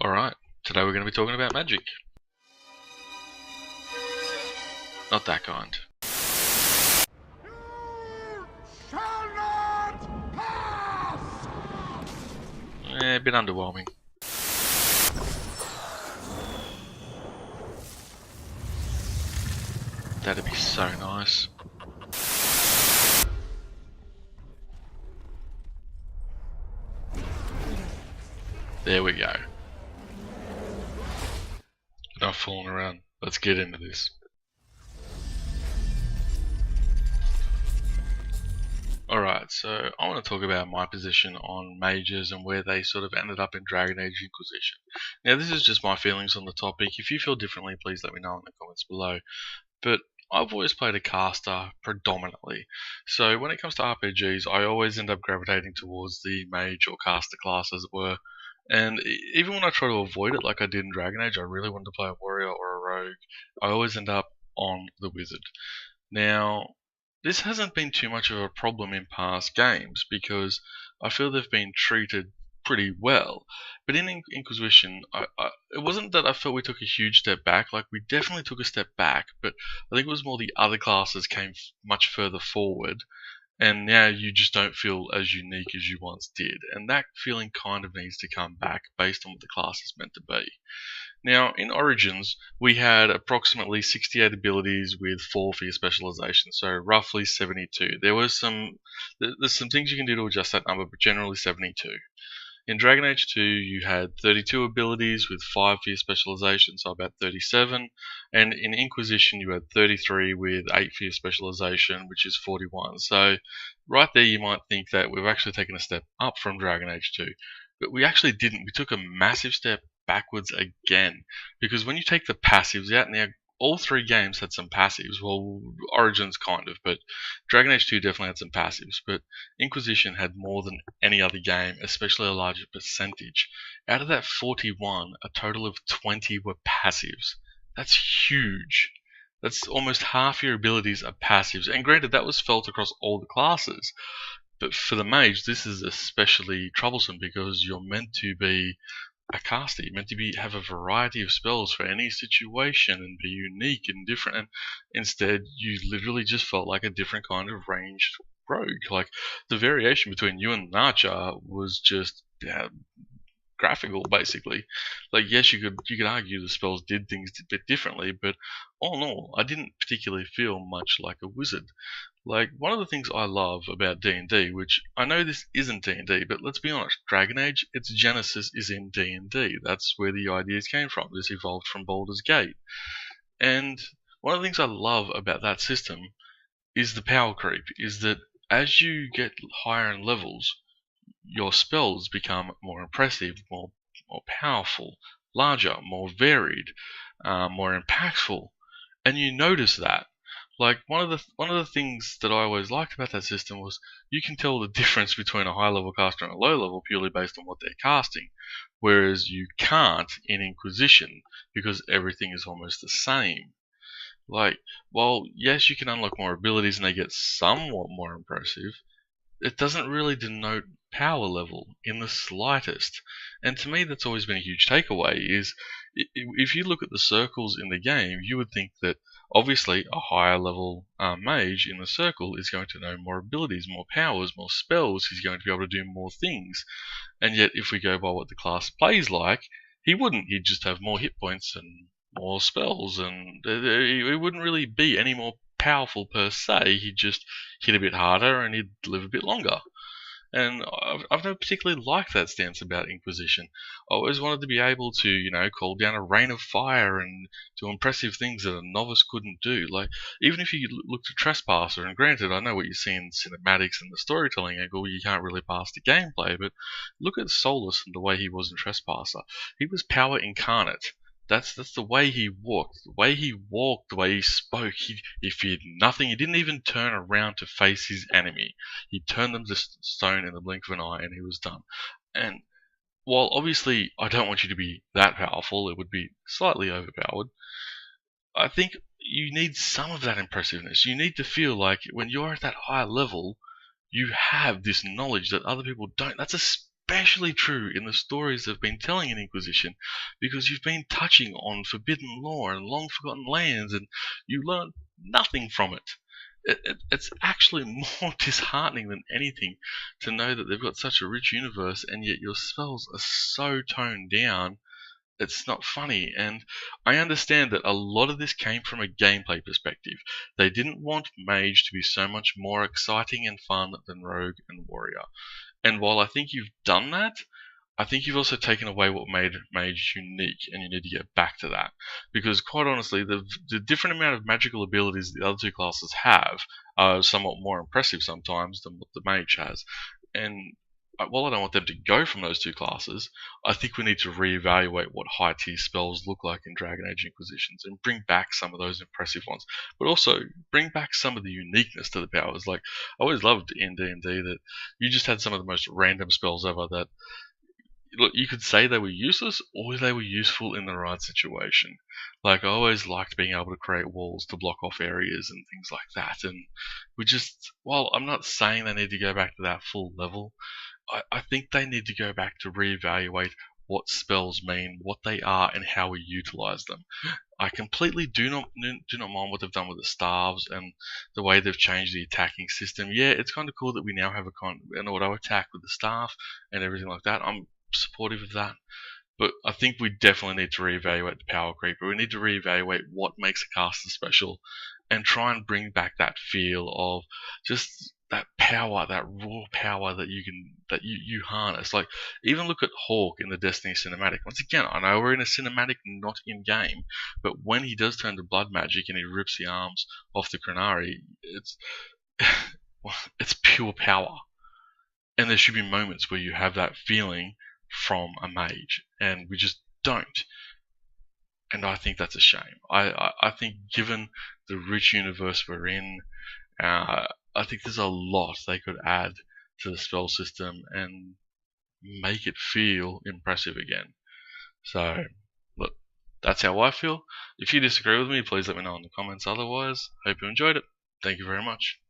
Alright, today we're going to be talking about magic. Not that kind. Shall not pass! A bit underwhelming. That'd be so nice. There we go. Enough fooling around. Let's get into this. Alright, so I want to talk about my position on mages and where they sort of ended up in Dragon Age Inquisition. Now, this is just my feelings on the topic. If you feel differently, please let me know in the comments below. But I've always played a caster predominantly. So when it comes to RPGs, I always end up gravitating towards the mage or caster class, as it were. And even when I try to avoid it, like I did in Dragon Age, I really wanted to play a warrior or a rogue, I always end up on the wizard. Now, this hasn't been too much of a problem in past games because I feel they've been treated pretty well. But in Inquisition, it wasn't that I felt we took a huge step back. Like, we definitely took a step back, but I think it was more the other classes came much further forward, and now you just don't feel as unique as you once did. And that feeling kind of needs to come back based on what the class is meant to be. Now, in Origins, we had approximately 68 abilities with 4 for your specialization, so roughly 72. There's some things you can do to adjust that number, but generally 72. In Dragon Age 2, you had 32 abilities with 5 for your specialization, so about 37. And in Inquisition, you had 33 with 8 for your specialization, which is 41. So right there, you might think that we've actually taken a step up from Dragon Age 2. But we actually didn't. We took a massive step backwards again, because when you take the passives out, now all 3 games had some passives. Well, Origins kind of, but Dragon Age 2 definitely had some passives. But Inquisition had more than any other game, especially a larger percentage. Out of that 41, a total of 20 were passives. That's huge. That's almost half your abilities are passives. And granted, that was felt across all the classes. But for the mage, this is especially troublesome because you're meant to be a caster. You're meant to have a variety of spells for any situation and be unique and different. And instead, you literally just felt like a different kind of ranged rogue. Like, the variation between you and an archer was just graphical, basically. Like, yes, you could argue the spells did things a bit differently, but all in all, I didn't particularly feel much like a wizard. Like, one of the things I love about D&D, which I know this isn't D&D, but let's be honest, Dragon Age, its genesis is in D&D. That's where the ideas came from. This evolved from Baldur's Gate. And one of the things I love about that system is the power creep, is that as you get higher in levels, your spells become more impressive, more powerful, larger, more varied, more impactful. And you notice that. Like, one of the things that I always liked about that system was you can tell the difference between a high level caster and a low level purely based on what they're casting, whereas you can't in Inquisition because everything is almost the same. Like, while yes, you can unlock more abilities and they get somewhat more impressive, it doesn't really denote power level in the slightest. And to me, that's always been a huge takeaway, is if you look at the circles in the game, you would think that obviously a higher level mage in the circle is going to know more abilities, more powers, more spells. He's going to be able to do more things. And yet, if we go by what the class plays like, he wouldn't. He'd just have more hit points and more spells, and he wouldn't really be any more powerful per se. He'd just hit a bit harder and he'd live a bit longer. And I've never particularly liked that stance about Inquisition. I always wanted to be able to, call down a rain of fire and do impressive things that a novice couldn't do. Like, even if you look to Trespasser, and granted, I know what you see in cinematics and the storytelling angle, you can't really pass the gameplay, but look at Solus and the way he was in Trespasser. He was power incarnate. That's the way he walked. The way he walked, the way he spoke, he feared nothing. He didn't even turn around to face his enemy. He turned them to stone in the blink of an eye and he was done. And while obviously I don't want you to be that powerful, it would be slightly overpowered, I think you need some of that impressiveness. You need to feel like when you're at that higher level, you have this knowledge that other people don't. That's a especially true in the stories they've been telling in Inquisition, because you've been touching on forbidden lore and long forgotten lands, and you learn nothing from it. It's actually more disheartening than anything to know that they've got such a rich universe, and yet your spells are so toned down. It's not funny, and I understand that a lot of this came from a gameplay perspective. They didn't want Mage to be so much more exciting and fun than Rogue and Warrior. And while I think you've done that, I think you've also taken away what made Mage unique, and you need to get back to that. Because quite honestly, the different amount of magical abilities the other two classes have are somewhat more impressive sometimes than what the Mage has. And while I don't want them to go from those two classes, I think we need to reevaluate what high tier spells look like in Dragon Age Inquisitions and bring back some of those impressive ones, but also bring back some of the uniqueness to the powers. Like I always loved in D&D that you just had some of the most random spells ever that, look, you could say they were useless or they were useful in the right situation. Like I always liked being able to create walls to block off areas and things like that. And we just, while I'm not saying they need to go back to that full level, I think they need to go back to reevaluate what spells mean, what they are, and how we utilize them. I completely do not mind what they've done with the staves and the way they've changed the attacking system. Yeah, it's kind of cool that we now have an auto attack with the staff and everything like that. I'm supportive of that. But I think we definitely need to reevaluate the power creeper. We need to reevaluate what makes a caster special and try and bring back that feel of just that power, that raw power that you harness. Like even look at Hawk in the Destiny cinematic. Once again, I know we're in a cinematic, not in game, but when he does turn to blood magic and he rips the arms off the Krenari, it's it's pure power. And there should be moments where you have that feeling from a mage, and we just don't. And I think that's a shame. I think given the rich universe we're in, I think there's a lot they could add to the spell system and make it feel impressive again. So, look, that's how I feel. If you disagree with me, please let me know in the comments. Otherwise, hope you enjoyed it. Thank you very much.